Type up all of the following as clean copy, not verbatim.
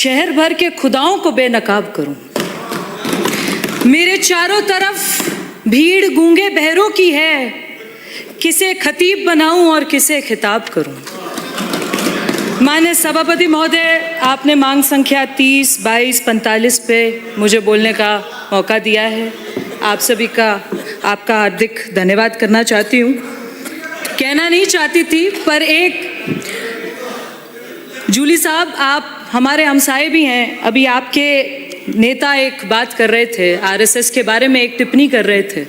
शहर भर के खुदाओं को बेनकाब करूं। मेरे चारों तरफ भीड़ गूंगे बहरों की है, किसे खतीब बनाऊं और किसे खिताब करूं। माननीय सभापति महोदय, आपने मांग संख्या 30, 22, 45 पे मुझे बोलने का मौका दिया है। आप सभी का आपका हार्दिक धन्यवाद करना चाहती हूँ। कहना नहीं चाहती थी, पर एक जूली साहब, आप हमारे हमसाए भी हैं। अभी आपके नेता एक बात कर रहे थे, आरएसएस के बारे में एक टिप्पणी कर रहे थे।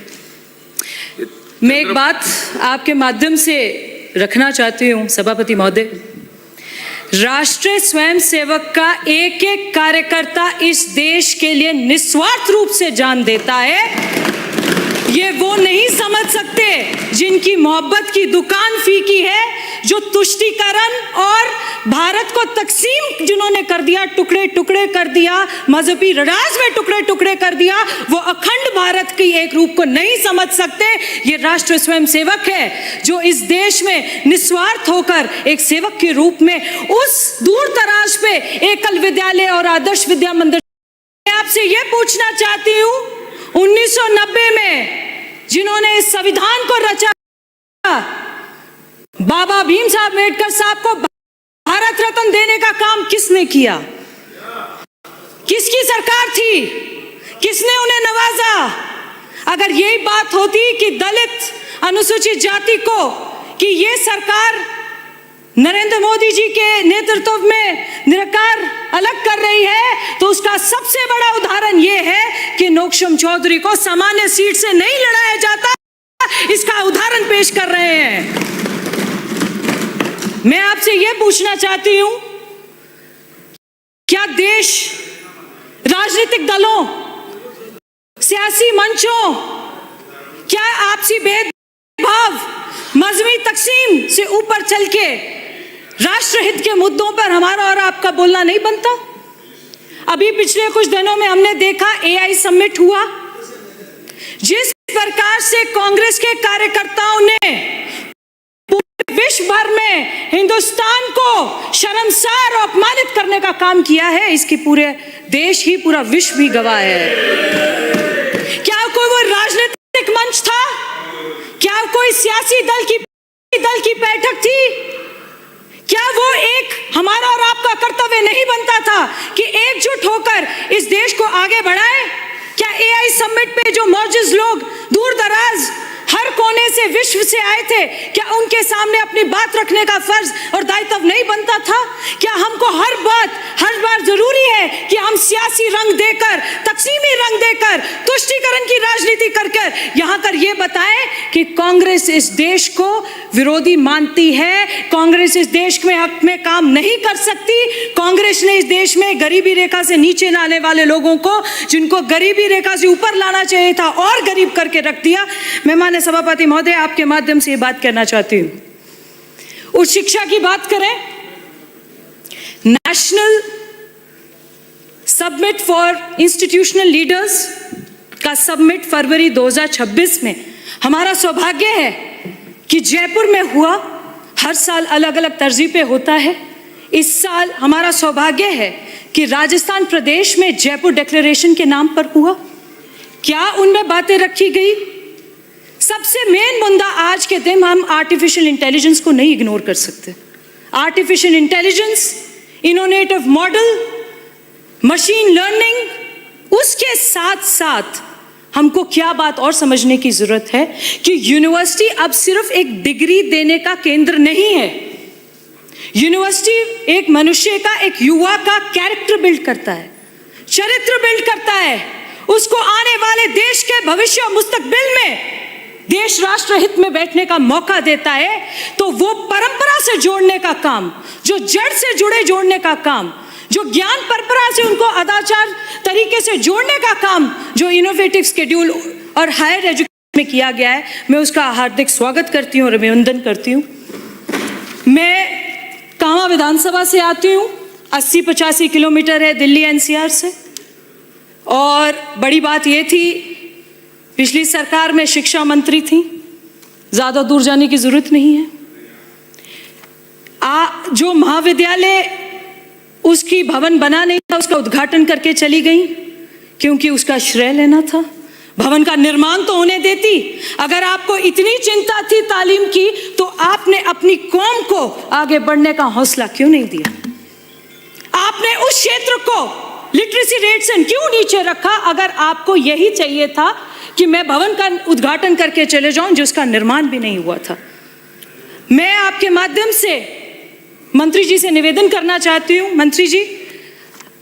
मैं एक बात आपके माध्यम से रखना चाहती हूँ सभापति महोदय। राष्ट्रीय स्वयंसेवक का एक एक कार्यकर्ता इस देश के लिए निस्वार्थ रूप से जान देता है। ये वो नहीं समझ सकते जिनकी मोहब्बत की दुकान फीकी है, जो तुष्टीकरण और भारत को तकसीम जिन्होंने कर दिया, टुकड़े टुकड़े कर दिया, मजहबी राज में टुकड़े टुकड़े कर दिया, वो अखंड भारत की एक रूप को नहीं समझ सकते। ये राष्ट्रीय स्वयंसेवक है जो इस देश में निस्वार्थ होकर एक सेवक के रूप में उस दूर दराज पे एकल विद्यालय और आदर्श विद्या मंदिर। मैं आपसे ये पूछना चाहती हूँ, 1990 में जिन्होंने इस संविधान को रचा, बाबा भीम साहब अम्बेडकर साहब को भारत रत्न देने का काम किसने किया? किसकी सरकार थी? किसने उन्हें नवाजा? अगर यही बात होती कि दलित अनुसूचित जाति को कि ये सरकार नरेंद्र मोदी जी के नेतृत्व में निराकार अलग कर रही है, तो उसका सबसे बड़ा उदाहरण यह है कि नौक्षम चौधरी को सामान्य सीट से नहीं लड़ाया जाता। इसका उदाहरण पेश कर रहे हैं। मैं आपसे यह पूछना चाहती हूं, क्या देश राजनीतिक दलों, सियासी मंचों, क्या आपसी भेदभाव, मजहबी तकसीम से ऊपर चल के राष्ट्रहित के मुद्दों पर हमारा और आपका बोलना नहीं बनता? अभी पिछले कुछ दिनों में हमने देखा एआई समिट हुआ। जिस प्रकार से कांग्रेस के कार्यकर्ताओं ने पूरे विश्व भर में हिंदुस्तान को शर्मसार और अपमानित करने का काम किया है, इसकी पूरे देश ही, पूरा विश्व भी गवाह है। क्या कोई वो राजनीतिक मंच था? क्या कोई सियासी दल की बैठक थी? क्या वो एक हमारा और आपका कर्तव्य नहीं बनता था कि एकजुट होकर इस देश को आगे बढ़ाएं? क्या एआई समिट पे जो मौजूद लोग दूर दराज हर कोने से विश्व से आए थे, क्या उनके सामने अपनी बात रखने का फर्ज और दायित्व नहीं बनता था? क्या हमको हर बार जरूरी है कि हम सियासी रंग देकर, तकसीमी रंग देकर, तुष्टीकरण की राजनीति कर यहां कर ये बताएं कि कांग्रेस इस देश को विरोधी मानती है, कांग्रेस इस देश में हक में काम नहीं कर सकती। कांग्रेस ने इस देश में गरीबी रेखा से नीचे न आने वाले लोगों को, जिनको गरीबी रेखा से ऊपर लाना चाहिए था, और गरीब करके रख दिया। मैं माननीय सभापति महोदय, आपके माध्यम से ये बात कहना चाहती हूं। उच्च शिक्षा की बात करें, national submit for institutional leaders का सबमिट फरवरी 2026 में हमारा सौभाग्य है कि जयपुर में हुआ। हर साल अलग अलग तरजीह पे होता है। इस साल हमारा सौभाग्य है कि राजस्थान प्रदेश में जयपुर डिक्लेरेशन के नाम पर हुआ। क्या उनमें बातें रखी गई? सबसे मेन मुद्दा आज के दिन, हम आर्टिफिशियल इंटेलिजेंस को नहीं इग्नोर कर सकते। Artificial intelligence, innovative model, machine learning, उसके साथ साथ हमको क्या बात और समझने की जरूरत है कि यूनिवर्सिटी अब सिर्फ एक डिग्री देने का केंद्र नहीं है। यूनिवर्सिटी एक मनुष्य का, एक युवा का कैरेक्टर बिल्ड करता है, चरित्र बिल्ड करता है, उसको आने वाले देश के भविष्य और मुस्तकबिल में देश राष्ट्र हित में बैठने का मौका देता है। तो वो परंपरा से जोड़ने का काम, जो जड़ से जुड़े जोड़ने का काम, जो ज्ञान परंपरा से उनको अदाचार तरीके से जोड़ने का काम, जो इनोवेटिव शेड्यूल और हायर एजुकेशन में किया गया है, मैं उसका हार्दिक स्वागत करती हूँ और अभिनंदन करती हूँ। मैं कांवा विधानसभा से आती हूँ, 80-85 किलोमीटर है दिल्ली एनसीआर से। और बड़ी बात ये थी, पिछली सरकार में शिक्षा मंत्री थी, ज़्यादा दूर जाने की जरूरत नहीं है। जो महाविद्यालय उसकी भवन बना नहीं था, उसका उद्घाटन करके चली गई क्योंकि उसका श्रेय लेना था। भवन का निर्माण तो होने देती। अगर आपको इतनी चिंता थी तालीम की तो आपने अपनी कौम को आगे बढ़ने का हौसला क्यों नहीं दिया? आपने उस क्षेत्र को लिटरेसी रेट से क्यों नीचे रखा? अगर आपको यही चाहिए था कि मैं भवन का उद्घाटन करके चले जाऊं जिसका निर्माण भी नहीं हुआ था। मैं आपके माध्यम से मंत्री जी से निवेदन करना चाहती हूं, मंत्री जी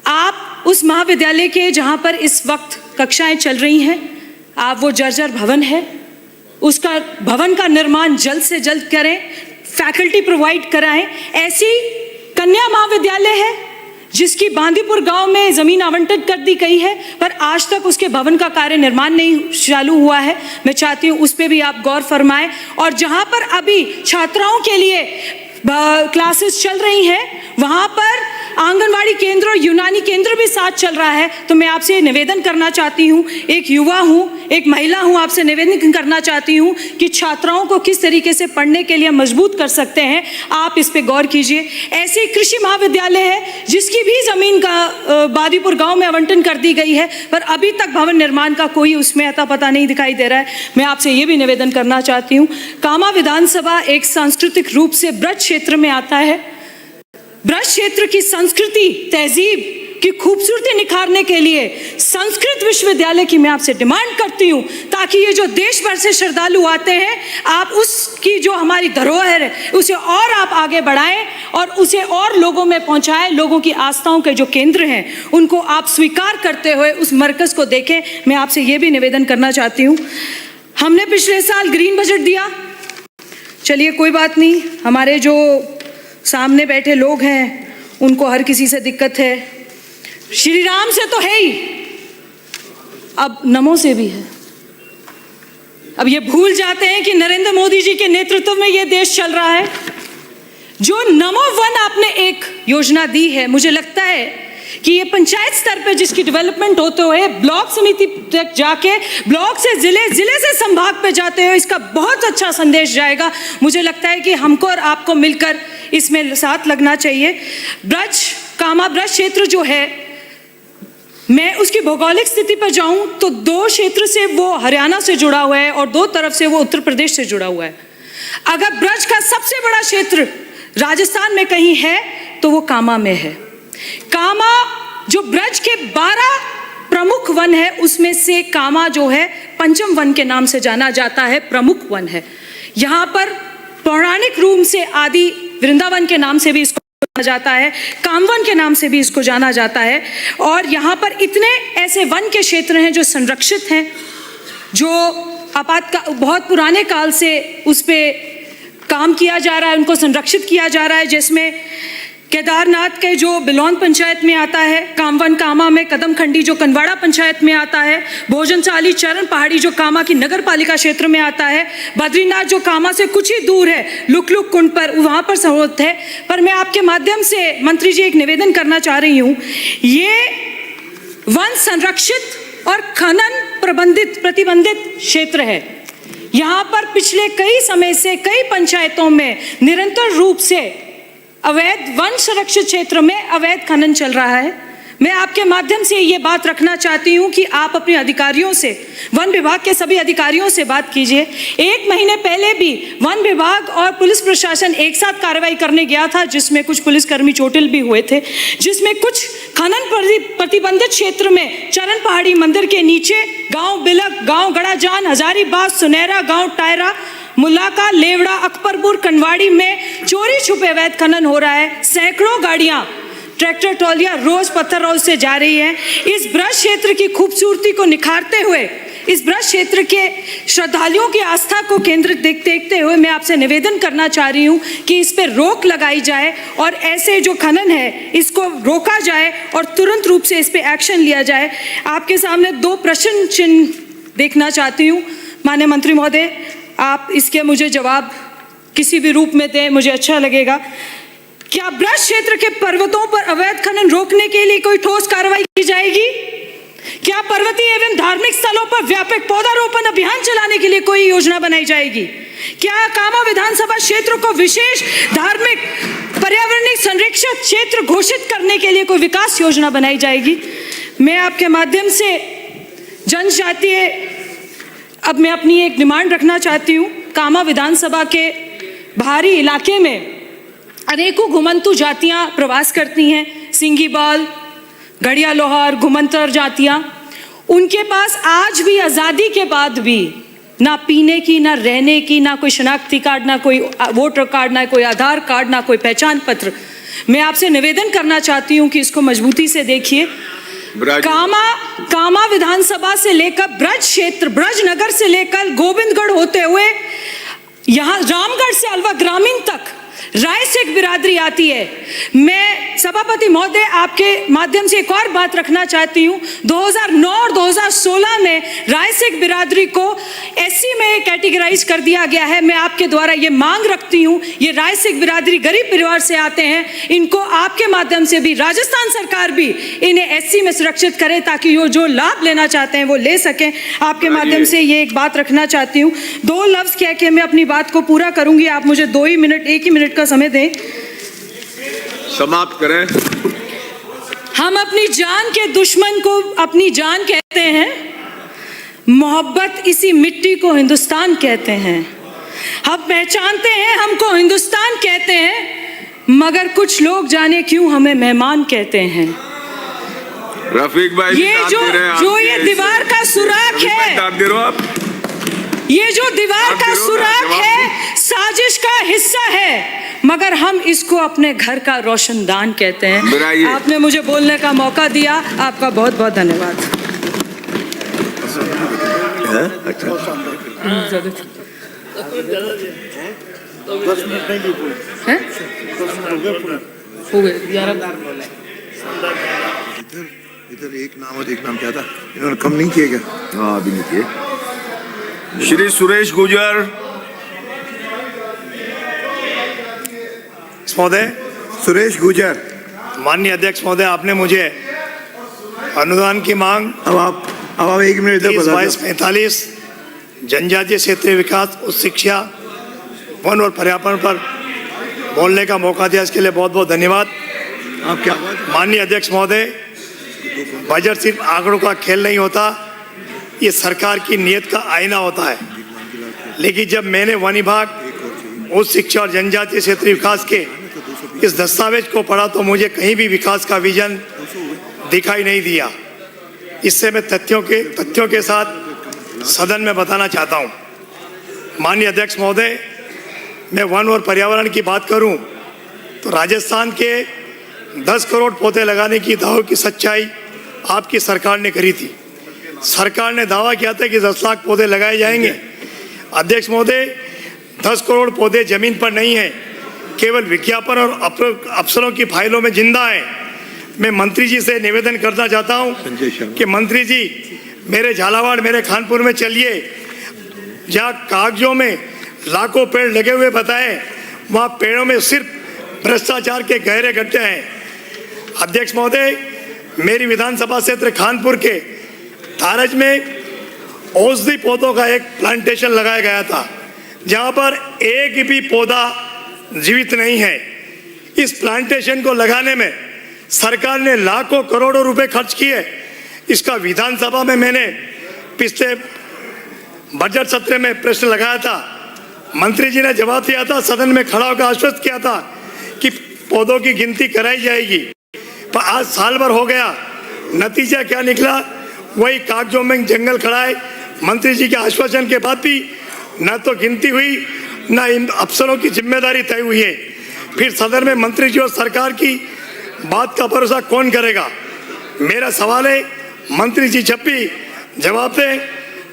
आप उस महाविद्यालय के जहां पर इस वक्त कक्षाएं चल रही हैं, आप वो जर्जर भवन है, उसका भवन का निर्माण जल्द से जल्द करें, फैकल्टी प्रोवाइड कराएं। ऐसी कन्या महाविद्यालय है जिसकी बांदीपुर गांव में जमीन आवंटित कर दी गई है पर आज तक उसके भवन का कार्य निर्माण नहीं चालू हुआ है। मैं चाहती हूं उस पर भी आप गौर फरमाएं। और जहां पर अभी छात्राओं के लिए क्लासेस चल रही हैं वहां पर आंगनवाड़ी केंद्र और यूनानी केंद्र भी साथ चल रहा है। तो मैं आपसे निवेदन करना चाहती हूँ, एक युवा हूँ, एक महिला हूँ, आपसे निवेदन करना चाहती हूँ कि छात्राओं को किस तरीके से पढ़ने के लिए मजबूत कर सकते हैं, आप इस पे गौर कीजिए। ऐसे कृषि महाविद्यालय है जिसकी भी जमीन का बादीपुर गांव में आवंटन कर दी गई है पर अभी तक भवन निर्माण का कोई उसमें अता पता नहीं दिखाई दे रहा है। मैं आपसे ये भी निवेदन करना चाहती हूँ, कामा विधानसभा एक सांस्कृतिक रूप से ब्रज क्षेत्र में आता है। ब्रज क्षेत्र की संस्कृति तहजीब की खूबसूरती निखारने के लिए संस्कृत विश्वविद्यालय की मैं आपसे डिमांड करती हूँ ताकि ये जो देश भर से श्रद्धालु आते हैं आप उसकी जो हमारी धरोहर है उसे और आप आगे बढ़ाएं और उसे और लोगों में पहुँचाएं। लोगों की आस्थाओं के जो केंद्र हैं उनको आप स्वीकार करते हुए उस मरकज़ को देखें। मैं आपसे ये भी निवेदन करना चाहती हूँ, हमने पिछले साल ग्रीन बजट दिया, चलिए कोई बात नहीं, हमारे जो सामने बैठे लोग हैं उनको हर किसी से दिक्कत है, श्री राम से तो है ही, अब नमो से भी है। अब ये भूल जाते हैं कि नरेंद्र मोदी जी के नेतृत्व में ये देश चल रहा है। जो नमो वन आपने एक योजना दी है, मुझे लगता है कि ये पंचायत स्तर पे जिसकी डेवलपमेंट होते हुए ब्लॉक समिति तक जाके ब्लॉक से जिले, जिले से संभाग पे जाते हुए इसका बहुत अच्छा संदेश जाएगा। मुझे लगता है कि हमको और आपको मिलकर इसमें साथ लगना चाहिए। कामा ब्रज क्षेत्र जो है, मैं उसकी भौगोलिक स्थिति पर जाऊं तो 2 क्षेत्र से वो हरियाणा से जुड़ा हुआ है और 2 तरफ से वो उत्तर प्रदेश से जुड़ा हुआ है। अगर ब्रज का सबसे बड़ा क्षेत्र राजस्थान में कहीं है तो वो कामा में है। कामा जो ब्रज के 12 प्रमुख वन है उसमें से कामा जो है पंचम वन के नाम से जाना जाता है, प्रमुख वन है। यहाँ पर पौराणिक रूप से आदि वृंदावन के नाम से भी इसको जाना जाता है, कामवन के नाम से भी इसको जाना जाता है। और यहाँ पर इतने ऐसे वन के क्षेत्र हैं जो संरक्षित हैं, जो बहुत पुराने काल से उस पे काम किया जा रहा है, उनको संरक्षित किया जा रहा है, जिसमें केदारनाथ के जो बिलौन पंचायत में आता है, कामवन कामा में कदम खंडी जो कनवाड़ा पंचायत में आता है, भोजनशाली चरण पहाड़ी जो कामा की नगर पालिका क्षेत्र में आता है, बद्रीनाथ जो कामा से कुछ ही दूर है लुकलुक कुंड पर, वहाँ पर सहूलत है। पर मैं आपके माध्यम से मंत्री जी एक निवेदन करना चाह रही हूँ, ये वन संरक्षित और खनन प्रतिबंधित क्षेत्र है। यहाँ पर पिछले कई समय से कई पंचायतों में निरंतर रूप से अवैध वन संरक्षित क्षेत्र में अवैध खनन चल रहा है। मैं आपके माध्यम से ये बात रखना चाहती हूँ कि आप अपने अधिकारियों से, वन विभाग के सभी अधिकारियों से बात कीजिए। 1 महीने पहले भी वन विभाग और पुलिस प्रशासन एक साथ कार्रवाई करने गया था जिसमें कुछ पुलिसकर्मी चोटिल भी हुए थे, जिसमें कुछ खनन प्रतिबंधित क्षेत्र में चरण पहाड़ी मंदिर के नीचे गाँव बिलक, गाँव गड़ाजान, हजारीबाग, सुनहरा, गाँव टायरा, मुलाका, लेवड़ा, अकबरपुर, कनवाड़ी में चोरी छुपे अवैध खनन हो रहा है। सैकड़ों गाड़ियां, ट्रैक्टर ट्रॉलियां रोज पत्थर रोज से जा रही हैं। इस ब्रज क्षेत्र की खूबसूरती को निखारते हुए, इस ब्रज क्षेत्र के श्रद्धालुओं की आस्था को केंद्रित देखते हुए मैं आपसे निवेदन करना चाह रही हूँ कि इस पर रोक लगाई जाए और ऐसे जो खनन है इसको रोका जाए और तुरंत रूप से इस पर एक्शन लिया जाए। आपके सामने 2 प्रश्न चिन्ह देखना चाहती हूँ माननीय मंत्री महोदय, आप इसके मुझे जवाब किसी भी रूप में दें, मुझे अच्छा लगेगा। क्या ब्रज क्षेत्र के पर्वतों पर अवैध खनन रोकने के लिए कोई ठोस कार्रवाई की जाएगी? क्या पर्वतीय एवं धार्मिक स्थलों पर व्यापक पौधारोपण अभियान चलाने के लिए कोई योजना बनाई जाएगी? क्या कामा विधानसभा क्षेत्र को विशेष धार्मिक पर्यावरणिक संरक्षित क्षेत्र घोषित करने के लिए कोई विकास योजना बनाई जाएगी? मैं आपके माध्यम से जनजातीय अब मैं अपनी एक डिमांड रखना चाहती हूँ। कामा विधानसभा के बाहरी इलाके में अनेकों घुमंतु जातियां प्रवास करती हैं, सिंगीबाल, गढ़िया लोहार, घुमंतर जातियां। उनके पास आज भी आज़ादी के बाद भी ना पीने की, ना रहने की, ना कोई शनाख्ती कार्ड, ना कोई वोटर कार्ड, ना कोई आधार कार्ड, ना कोई पहचान पत्र। मैं आपसे निवेदन करना चाहती हूँ कि इसको मजबूती से देखिए। कामा विधानसभा से लेकर ब्रज क्षेत्र, ब्रज नगर से लेकर गोविंदगढ़ होते हुए यहाँ रामगढ़ से अलवा ग्रामीण तक राय सिख बिरादरी आती है। मैं सभापति महोदय आपके माध्यम से एक और बात रखना चाहती हूँ। 2009 और 2016 में राय सिख बिरादरी को एससी में कैटेगराइज कर दिया गया है। मैं आपके द्वारा ये मांग रखती हूँ, ये राय सिख बिरादरी गरीब परिवार से आते हैं, इनको आपके माध्यम से भी राजस्थान सरकार भी इन्हें एससी में सुरक्षित करे ताकि वो जो लाभ लेना चाहते हैं वो ले सकें। आपके माध्यम से ये एक बात रखना चाहती हूँ। 2 लफ्ज कह के मैं अपनी बात को पूरा करूंगी। आप मुझे 1 ही मिनट का समय दें। समाप्त करें। हम अपनी जान के दुश्मन को अपनी जान कहते हैं, मोहब्बत इसी मिट्टी को हिंदुस्तान कहते हैं। हम पहचानते हैं हमको हिंदुस्तान कहते हैं, मगर कुछ लोग जाने क्यों हमें मेहमान कहते हैं। रफीक भाई, ये जो ये दीवार का सुराख है, ये जो दीवार का सुराख है साजिश का हिस्सा है, मगर हम इसको अपने घर का रोशनदान कहते हैं। आपने मुझे बोलने का मौका दिया, आपका बहुत बहुत धन्यवाद। इधर एक नाम और एक नाम क्या था, इन्होंने कम नहीं किए क्या? हाँ, अभी नहीं किए। श्री सुरेश गुर्जर महोदय। सुरेश गुर्जर। माननीय अध्यक्ष महोदय, आपने मुझे अनुदान की मांग अब आप 1 मिनट इधर बता दो। 22-45 जनजातीय क्षेत्रीय विकास, उच्च शिक्षा, वन और पर्यावरण पर बोलने का मौका दिया, इसके लिए बहुत बहुत धन्यवाद। आप क्या? माननीय अध्यक्ष महोदय, बजट सिर्फ आंकड़ों का खेल नहीं होता, ये सरकार की नीयत का आईना होता है। लेकिन जब मैंने वन विभाग, उच्च शिक्षा और जनजातीय क्षेत्रीय विकास के इस दस्तावेज को पढ़ा तो मुझे कहीं भी विकास का विजन दिखाई नहीं दिया। इससे मैं तथ्यों के साथ सदन में बताना चाहता हूं। माननीय अध्यक्ष महोदय, मैं वन और पर्यावरण की बात करूं तो राजस्थान के 10 करोड़ पौधे लगाने की दावे की सच्चाई आपकी सरकार ने करी थी। सरकार ने दावा किया था कि 10 लाख पौधे लगाए जाएंगे। अध्यक्ष महोदय, 10 करोड़ पौधे जमीन पर नहीं है, केवल विज्ञापन और अफसरों की फाइलों में जिंदा है। मैं मंत्री जी से निवेदन करना चाहता हूं कि मंत्री जी मेरे झालावाड़, मेरे खानपुर में चलिए, जहां कागजों में लाखों पेड़ लगे हुए बताए, वहां पेड़ों में सिर्फ भ्रष्टाचार के गहरे गड्ढे हैं। अध्यक्ष महोदय, मेरी विधानसभा क्षेत्र खानपुर के तारज में औषधि पौधों का एक प्लांटेशन लगाया गया था, जहां पर एक भी पौधा जीवित नहीं है। इस प्लांटेशन को लगाने में सरकार ने लाखों करोड़ों रुपए खर्च किए। इसका विधानसभा में मैंने पिछले बजट सत्र में प्रश्न लगाया था, मंत्री जी ने जवाब दिया था, सदन में खड़ा होकर आश्वस्त किया था कि पौधों की गिनती कराई जाएगी। पर आज साल भर हो गया, नतीजा क्या निकला? वही कागजों में जंगल खड़ा है। मंत्री जी के आश्वासन के बाद भी न तो गिनती हुई, न इन अफसरों की जिम्मेदारी तय हुई है। फिर सदन में मंत्री जी और सरकार की बात का भरोसा कौन करेगा? मेरा सवाल है, मंत्री जी जब भी जवाब दें,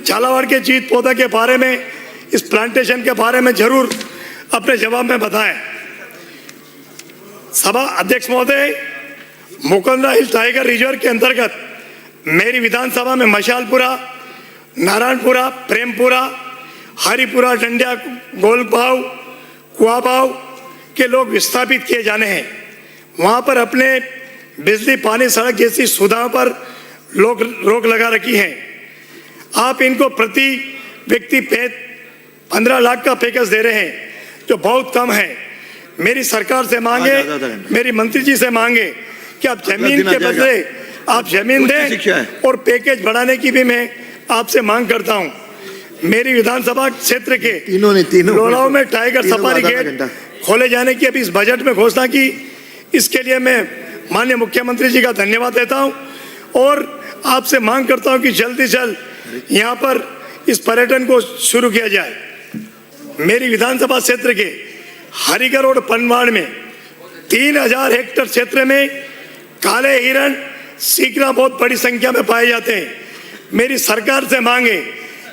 झालावाड़ के जीत पौधा के बारे में, इस प्लांटेशन के बारे में जरूर अपने जवाब में बताएं। सभा अध्यक्ष महोदय, मुकुंदरा हिल टाइगर रिजर्व के अंतर्गत मेरी विधानसभा में मशालपुरा, नारायणपुरा, प्रेमपुरा, हरिपुरा, डंडिया, गोलभाव, कुआभाव के लोग विस्थापित किए जाने हैं। वहां पर अपने बिजली, पानी, सड़क जैसी सुविधाओं पर लोग रोक लगा रखी है। आप इनको प्रति व्यक्ति 15 लाख का पैकेज दे रहे हैं, जो बहुत कम है। मेरी सरकार से मांगे, मेरी मंत्री जी से मांगे कि आप जमीन के बदले आप जमीन दें, और पैकेज बढ़ाने की भी मैं आपसे मांग करता हूं। मेरी विधानसभा क्षेत्र के लोलाव में टाइगर सफारी गेट खोले जाने की अभी इस बजट में घोषणा की। इसके लिए मैं माननीय मुख्यमंत्री जी का धन्यवाद देता हूं और आपसे मांग करता हूं कि जल्दी से जल्द यहां पर इस पर्यटन को शुरू किया जाए। मेरी विधानसभा क्षेत्र के हरिगर और पनवाड़ में 3000 हेक्टेयर क्षेत्र में काले हिरण सीकरा बहुत बड़ी संख्या में पाए जाते हैं। मेरी सरकार से मांगे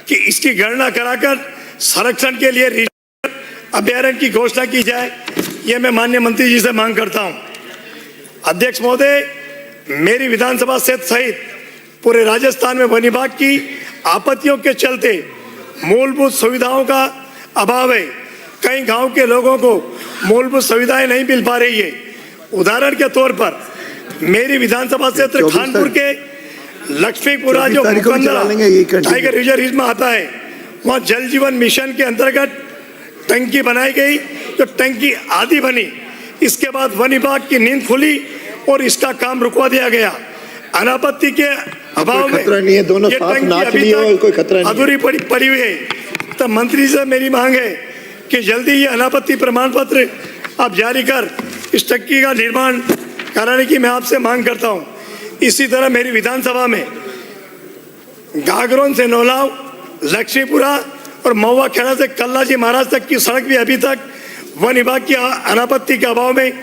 कि इसकी गणना कराकर संरक्षण के लिए अभयारण्य की घोषणा की जाए। यह मैं माननीय मंत्री जी से मांग करता हूं। अध्यक्ष महोदय, मेरी विधानसभा क्षेत्र सहित पूरे राजस्थान में वन विभाग की आपत्तियों के चलते मूलभूत सुविधाओं का अभाव है। कई गांव के लोगों को मूलभूत सुविधाएं नहीं मिल पा रही है। उदाहरण के तौर पर मेरी विधानसभा क्षेत्र खानपुर के लक्ष्मीपुरा जो टाइगर रिजर्व में आता है, वहाँ जल जीवन मिशन के अंतर्गत टंकी बनाई गई, जो टंकी आधी बनी। इसके बाद वन विभाग की नींद खुली और इसका काम रुकवा दिया गया। अनापत्ति के अभाव में नहीं है, दोनों साथ नाच लिए और कोई खतरा नहीं अधूरी पड़ी हुई है। तो मंत्री से मेरी मांग है कि जल्दी ये अनापत्ति प्रमाण पत्र आप जारी कर इस टंकी का निर्माण कराने की मैं आपसे मांग करता हूँ। इसी तरह मेरी विधानसभा में गागरोन से नौलाव, लक्ष्मीपुरा और महुआ खेड़ा से कल्लाजी महाराज तक की सड़क भी अभी तक वन विभाग की अनापत्ति के अभाव में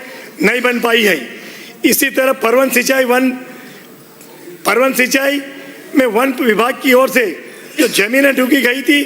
नहीं बन पाई है। इसी तरह परवन सिंचाई में वन विभाग की ओर से जो जमीनें ढूंढी गई थी